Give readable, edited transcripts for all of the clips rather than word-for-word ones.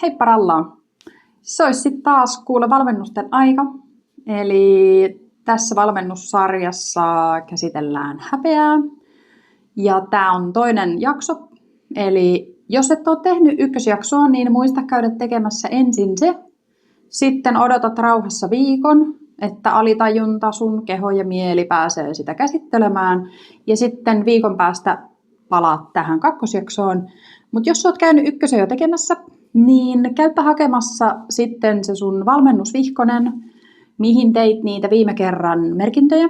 Heippa rallaa! Se olisi sitten taas kuule valmennusten aika. Eli tässä valmennussarjassa käsitellään häpeää. Ja tämä on toinen jakso. Eli jos et ole tehnyt ykkösjaksoa, niin muista käydä tekemässä ensin se. Sitten odotat rauhassa viikon, että alitajunta, sun keho ja mieli pääsee sitä käsittelemään. Ja sitten viikon päästä palaat tähän kakkosjaksoon. Mutta jos olet käynyt ykkösen jo tekemässä, niin käypä hakemassa sitten se sun valmennusvihkonen, mihin teit niitä viime kerran merkintöjä.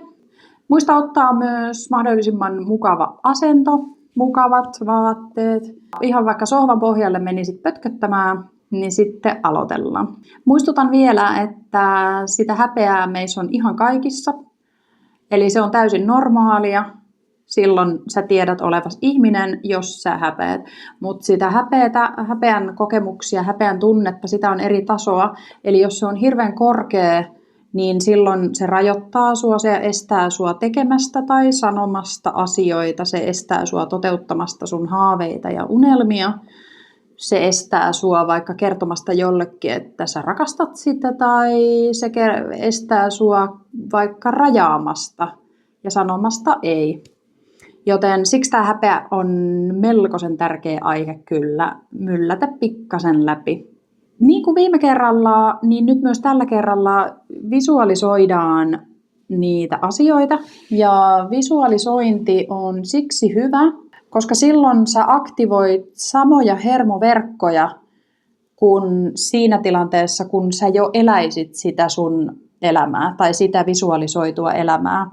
Muista ottaa myös mahdollisimman mukava asento, mukavat vaatteet. Ihan vaikka sohvan pohjalle menisit pötköttämään, niin sitten aloitellaan. Muistutan vielä, että sitä häpeää meissä on ihan kaikissa. Eli se on täysin normaalia. Silloin sä tiedät olevasi ihminen, jos sä häpeät. Mutta sitä häpeän kokemuksia, häpeän tunnetta, sitä on eri tasoa. Eli jos se on hirveän korkea, niin silloin se rajoittaa sua, se estää sua tekemästä tai sanomasta asioita. Se estää sua toteuttamasta sun haaveita ja unelmia. Se estää sua vaikka kertomasta jollekin, että sä rakastat sitä, tai se estää sua vaikka rajaamasta ja sanomasta ei. Joten siksi tämä häpeä on melkoisen tärkeä aihe kyllä myllätä pikkasen läpi. Niin kuin viime kerralla, niin nyt myös tällä kerralla visualisoidaan niitä asioita. Ja visualisointi on siksi hyvä, koska silloin sä aktivoit samoja hermoverkkoja kuin siinä tilanteessa, kun sä jo eläisit sitä sun elämää tai sitä visualisoitua elämää.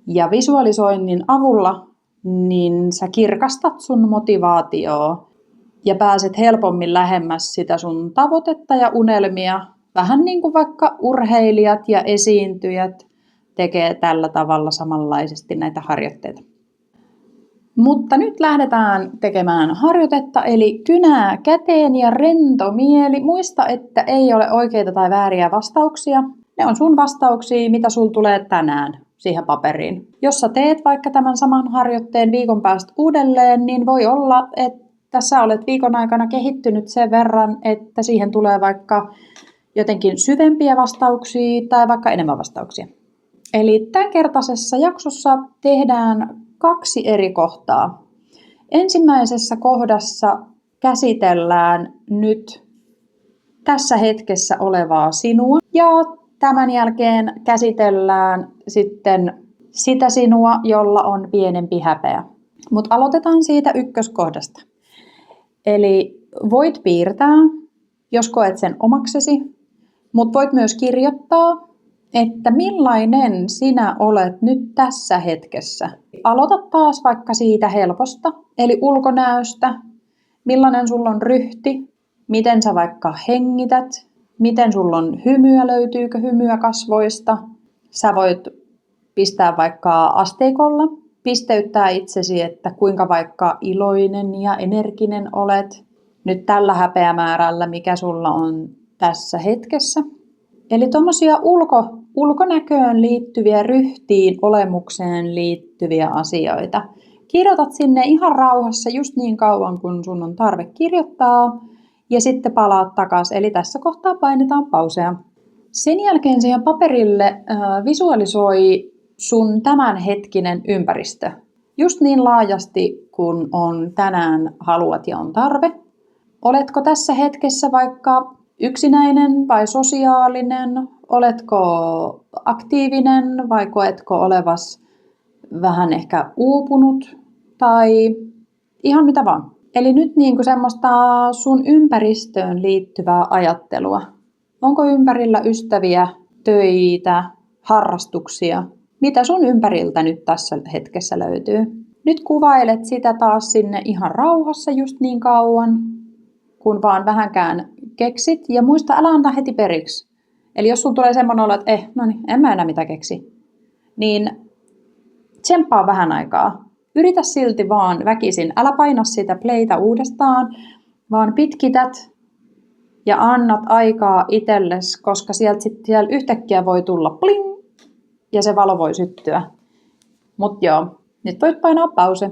Ja visualisoinnin avulla niin sä kirkastat sun motivaatioa ja pääset helpommin lähemmäs sitä sun tavoitetta ja unelmia. Vähän niin kuin vaikka urheilijat ja esiintyjät tekee tällä tavalla samanlaisesti näitä harjoitteita. Mutta nyt lähdetään tekemään harjoitetta, eli kynää käteen ja rento mieli. Muista, että ei ole oikeita tai vääriä vastauksia. Ne on sun vastauksia, mitä sul tulee tänään siihen paperiin. Jos sä teet vaikka tämän saman harjoitteen viikon päästä uudelleen, niin voi olla, että sä olet viikon aikana kehittynyt sen verran, että siihen tulee vaikka jotenkin syvempiä vastauksia tai vaikka enemmän vastauksia. Eli tämänkertaisessa jaksossa tehdään 2 eri kohtaa. Ensimmäisessä kohdassa käsitellään nyt tässä hetkessä olevaa sinua ja tämän jälkeen käsitellään sitten sitä sinua, jolla on pienempi häpeä. Mutta aloitetaan siitä ykköskohdasta. Eli voit piirtää, jos koet sen omaksesi, mutta voit myös kirjoittaa, että millainen sinä olet nyt tässä hetkessä. Aloita taas vaikka siitä helposta, eli ulkonäöstä, millainen sulla on ryhti, miten sä vaikka hengität, miten sulla on hymyä, löytyykö hymyä kasvoista. Sä voit pistää vaikka asteikolla, pisteyttää itsesi, että kuinka vaikka iloinen ja energinen olet nyt tällä häpeämäärällä, mikä sulla on tässä hetkessä. Eli tuommoisia ulkonäköön liittyviä, ryhtiin, olemukseen liittyviä asioita. Kirjoitat sinne ihan rauhassa just niin kauan, kun sun on tarve kirjoittaa. Ja sitten palaat takaisin. Eli tässä kohtaa painetaan pausea. Sen jälkeen siihen paperille visualisoi sun tämänhetkinen ympäristö. Just niin laajasti, kun on tänään haluat ja on tarve. Oletko tässä hetkessä vaikka yksinäinen vai sosiaalinen? Oletko aktiivinen vai koetko olevas vähän ehkä uupunut tai ihan mitä vaan? Eli nyt niin kuin semmoista sun ympäristöön liittyvää ajattelua. Onko ympärillä ystäviä, töitä, harrastuksia? Mitä sun ympäriltä nyt tässä hetkessä löytyy? Nyt kuvailet sitä taas sinne ihan rauhassa just niin kauan, kun vaan vähänkään keksit. Ja muista, älä antaa heti periksi. Eli jos sun tulee semmoinen olo, että en mä enää mitä keksi, niin tsemppaa vähän aikaa. Yritä silti vaan väkisin. Älä paina sitä playtä uudestaan, vaan pitkität ja annat aikaa itsellesi, koska siellä yhtäkkiä voi tulla pling ja se valo voi syttyä. Mut joo, nyt voit painaa pause.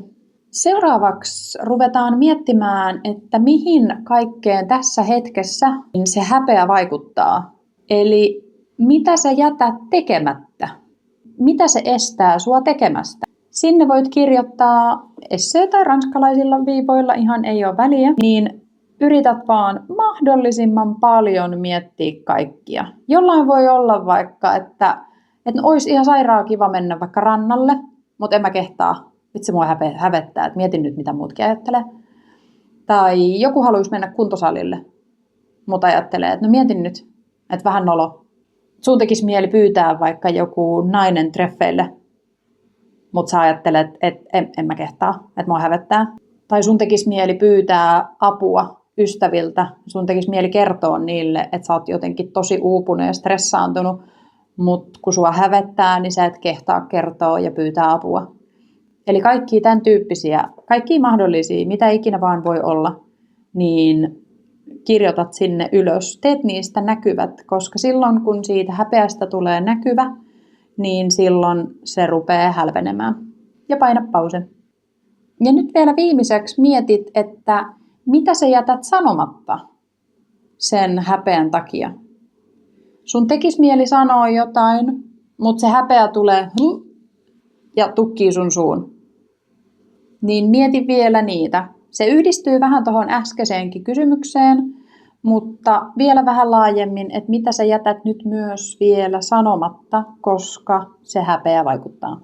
Seuraavaksi ruvetaan miettimään, että mihin kaikkeen tässä hetkessä se häpeä vaikuttaa. Eli mitä sä jätät tekemättä? Mitä se estää sua tekemästä? Sinne voit kirjoittaa essee tai ranskalaisilla viivoilla, ihan ei ole väliä, niin yrität vaan mahdollisimman paljon miettiä kaikkia. Jollain voi olla vaikka, että olisi ihan sairaan kiva mennä vaikka rannalle, mutta en mä kehtaa. Vitsi mua hävettää, että mietin nyt mitä muutkin ajattelee. Tai joku haluaisi mennä kuntosalille, mutta ajattelee, että no mietin nyt, että vähän nolo. Sun tekisi mieli pyytää vaikka joku nainen treffeille, mutta sä ajattelet, että en mä kehtaa, että mua hävettää. Tai sun tekisi mieli pyytää apua ystäviltä, sun tekisi mieli kertoa niille, että sä oot jotenkin tosi uupunut ja stressaantunut, mutta kun sua hävettää, niin sä et kehtaa kertoa ja pyytää apua. Eli kaikki tämän tyyppisiä, kaikki mahdollisia, mitä ikinä vaan voi olla, niin kirjoitat sinne ylös. Teet niistä näkyvät, koska silloin kun siitä häpeästä tulee näkyvä, niin silloin se rupeaa hälvenemään. Ja paina pause. Ja nyt vielä viimeiseksi mietit, että mitä sä jätät sanomatta sen häpeän takia. Sun tekisi mieli sanoa jotain, mutta se häpeä tulee ja tukkii sun suun. Niin mieti vielä niitä. Se yhdistyy vähän tuohon äskeiseenkin kysymykseen, mutta vielä vähän laajemmin, että mitä sä jätät nyt myös vielä sanomatta, koska se häpeä vaikuttaa.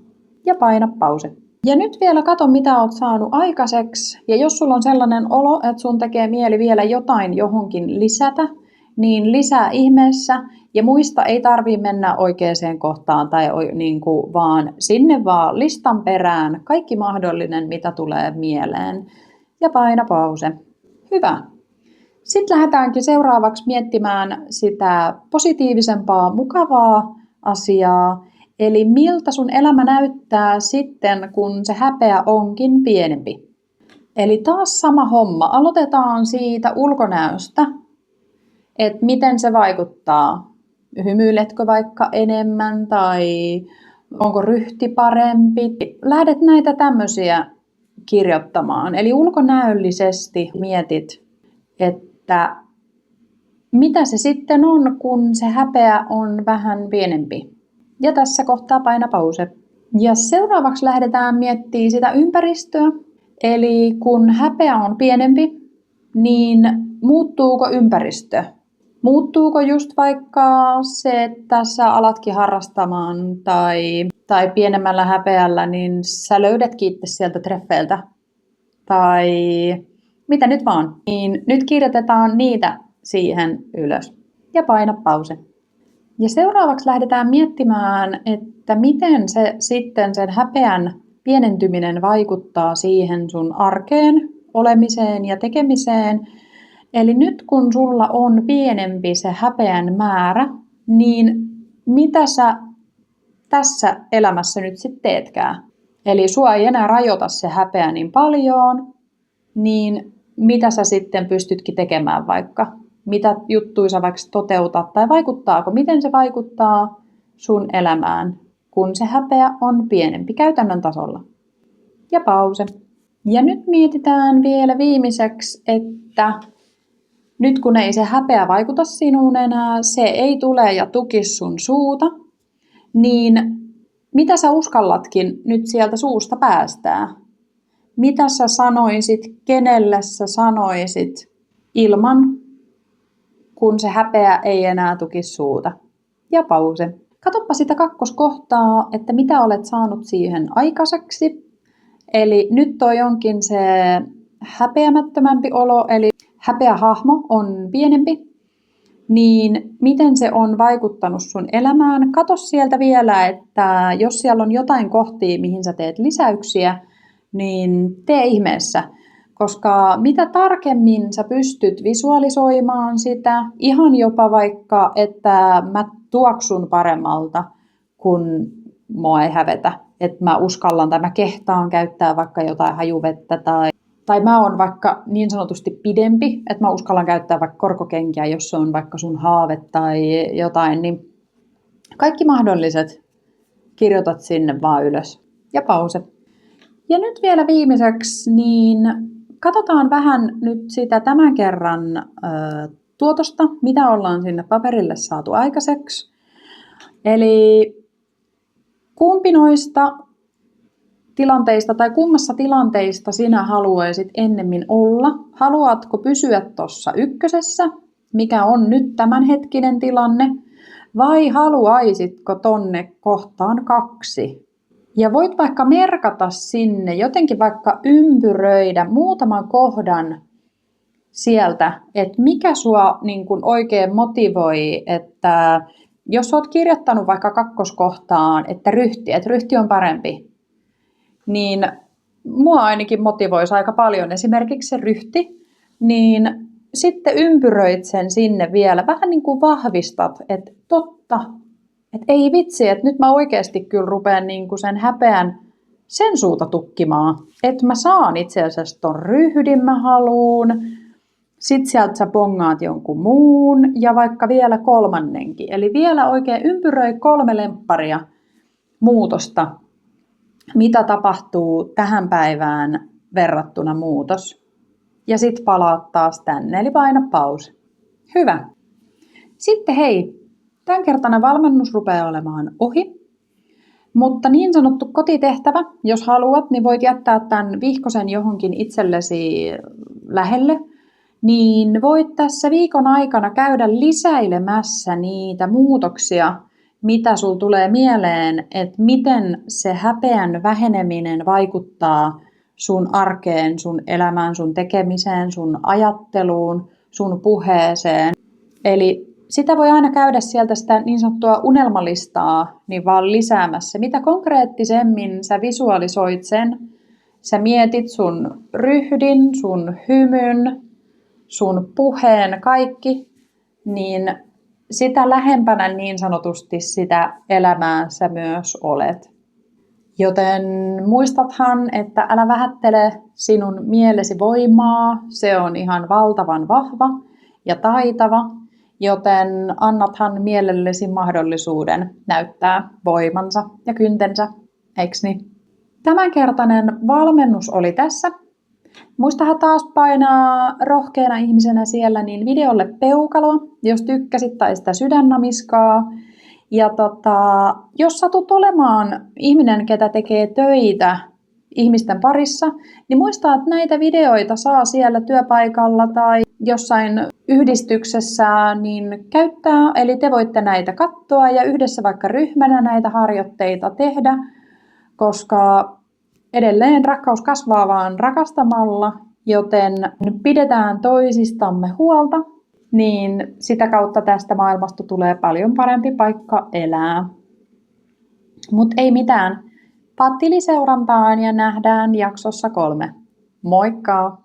Ja paina pause. Ja nyt vielä kato, mitä oot saanut aikaiseksi. Ja jos sulla on sellainen olo, että sun tekee mieli vielä jotain johonkin lisätä, niin lisää ihmeessä. Ja muista, ei tarvii mennä oikeaan kohtaan tai vaan sinne vaan listan perään. Kaikki mahdollinen, mitä tulee mieleen. Ja paina pause. Hyvä. Sitten lähdetäänkin seuraavaksi miettimään sitä positiivisempaa, mukavaa asiaa. Eli miltä sun elämä näyttää sitten, kun se häpeä onkin pienempi. Eli taas sama homma. Aloitetaan siitä ulkonäöstä, että miten se vaikuttaa. Hymyiletkö vaikka enemmän tai onko ryhti parempi. Lähdet näitä tämmöisiä kirjoittamaan. Eli ulkonäöllisesti mietit, että mitä se sitten on, kun se häpeä on vähän pienempi. Ja tässä kohtaa paina pause. Ja seuraavaksi lähdetään miettimään sitä ympäristöä. Eli kun häpeä on pienempi, niin muuttuuko ympäristö? Muuttuuko just vaikka se, että sä alatkin harrastamaan tai pienemmällä häpeällä, niin sä löydätkin itse sieltä treffeiltä? Tai mitä nyt vaan? Niin nyt kirjoitetaan niitä siihen ylös. Ja paina pause. Ja seuraavaksi lähdetään miettimään, että miten se sitten sen häpeän pienentyminen vaikuttaa siihen sun arkeen, olemiseen ja tekemiseen. Eli nyt kun sulla on pienempi se häpeän määrä, niin mitä sä tässä elämässä nyt sitten teetkään? Eli sua ei enää rajoita se häpeä niin paljon, niin mitä sä sitten pystytkin tekemään vaikka? Mitä juttuja sä vaikka toteutat tai vaikuttaako? Miten se vaikuttaa sun elämään, kun se häpeä on pienempi käytännön tasolla? Ja pause. Ja nyt mietitään vielä viimeiseksi, että nyt kun ei se häpeä vaikuta sinuun enää, se ei tule ja tuki sun suuta, niin mitä sä uskallatkin nyt sieltä suusta päästää? Mitä sä sanoisit, kenelle sä sanoisit ilman, kun se häpeä ei enää tuki suuta? Ja pause. Katoppa sitä kakkoskohtaa, että mitä olet saanut siihen aikaiseksi. Eli nyt toi onkin se häpeämättömämpi olo, eli häpeähahmo on pienempi. Niin miten se on vaikuttanut sun elämään? Kato sieltä vielä, että jos siellä on jotain kohtia, mihin sä teet lisäyksiä, niin tee ihmeessä. Koska mitä tarkemmin sä pystyt visualisoimaan sitä, ihan jopa vaikka, että mä tuoksun paremmalta, kun mua ei hävetä. Että mä uskallan tai mä kehtaan käyttää vaikka jotain hajuvettä tai mä oon vaikka niin sanotusti pidempi, että mä uskallan käyttää vaikka korkokenkiä, jos se on vaikka sun haave tai jotain, niin kaikki mahdolliset kirjoitat sinne vaan ylös. Ja pause. Ja nyt vielä viimeiseksi, niin katsotaan vähän nyt sitä tämän kerran tuotosta, mitä ollaan sinne paperille saatu aikaiseksi. Eli kumpi noista tilanteista tai kummassa tilanteista sinä haluaisit ennemmin olla? Haluatko pysyä tuossa ykkösessä, mikä on nyt tämänhetkinen tilanne, vai haluaisitko tonne kohtaan 2? Ja voit vaikka merkata sinne, jotenkin vaikka ympyröidä muutaman kohdan sieltä, että mikä sua niin kun oikein motivoi, että jos olet kirjoittanut vaikka 2. kohtaan, että ryhti on parempi, niin mua ainakin motivoisi aika paljon esimerkiksi se ryhti, niin sitten ympyröit sen sinne vielä, vähän niin kuin vahvistat, että totta, että ei vitsi, että nyt mä oikeasti kyllä rupean niin kuin sen häpeän sen suuta tukkimaan, että mä saan itse asiassa ton ryhdin mä haluun, sit sieltä sä bongaat jonkun muun ja vaikka vielä 3. Eli vielä oikein ympyröi 3 lempparia muutosta, mitä tapahtuu tähän päivään verrattuna muutos. Ja sit palaat taas tänne, eli paina pause. Hyvä. Sitten hei, tämänkertainen valmennus rupeaa olemaan ohi. Mutta niin sanottu kotitehtävä, jos haluat, niin voit jättää tämän vihkosen johonkin itsellesi lähelle. Niin voit tässä viikon aikana käydä lisäilemässä niitä muutoksia, mitä sul tulee mieleen, että miten se häpeän väheneminen vaikuttaa sun arkeen, sun elämään, sun tekemiseen, sun ajatteluun, sun puheeseen. Eli sitä voi aina käydä sieltä sitä niin sanottua unelmalistaa niin vaan lisäämässä. Mitä konkreettisemmin sä visualisoit sen, sä mietit sun ryhdin, sun hymyn, sun puheen, kaikki, niin sitä lähempänä niin sanotusti sitä elämää sä myös olet. Joten muistathan, että älä vähättele sinun mielesi voimaa, se on ihan valtavan vahva ja taitava, joten annathan mielellesi mahdollisuuden näyttää voimansa ja kyntensä, eiks niin? Tämänkertainen valmennus oli tässä. Muistahan taas painaa rohkeana ihmisenä siellä niin videolle peukaloa, jos tykkäsit, tai sitä sydännamiskaa. Ja jos satut olemaan ihminen, ketä tekee töitä ihmisten parissa, niin muista, että näitä videoita saa siellä työpaikalla tai jossain yhdistyksessä niin käyttää. Eli te voitte näitä katsoa ja yhdessä vaikka ryhmänä näitä harjoitteita tehdä, koska edelleen rakkaus kasvaa vaan rakastamalla, joten pidetään toisistamme huolta, niin sitä kautta tästä maailmasta tulee paljon parempi paikka elää. Mut ei mitään. Pattiliseurantaan ja nähdään jaksossa 3. Moikka!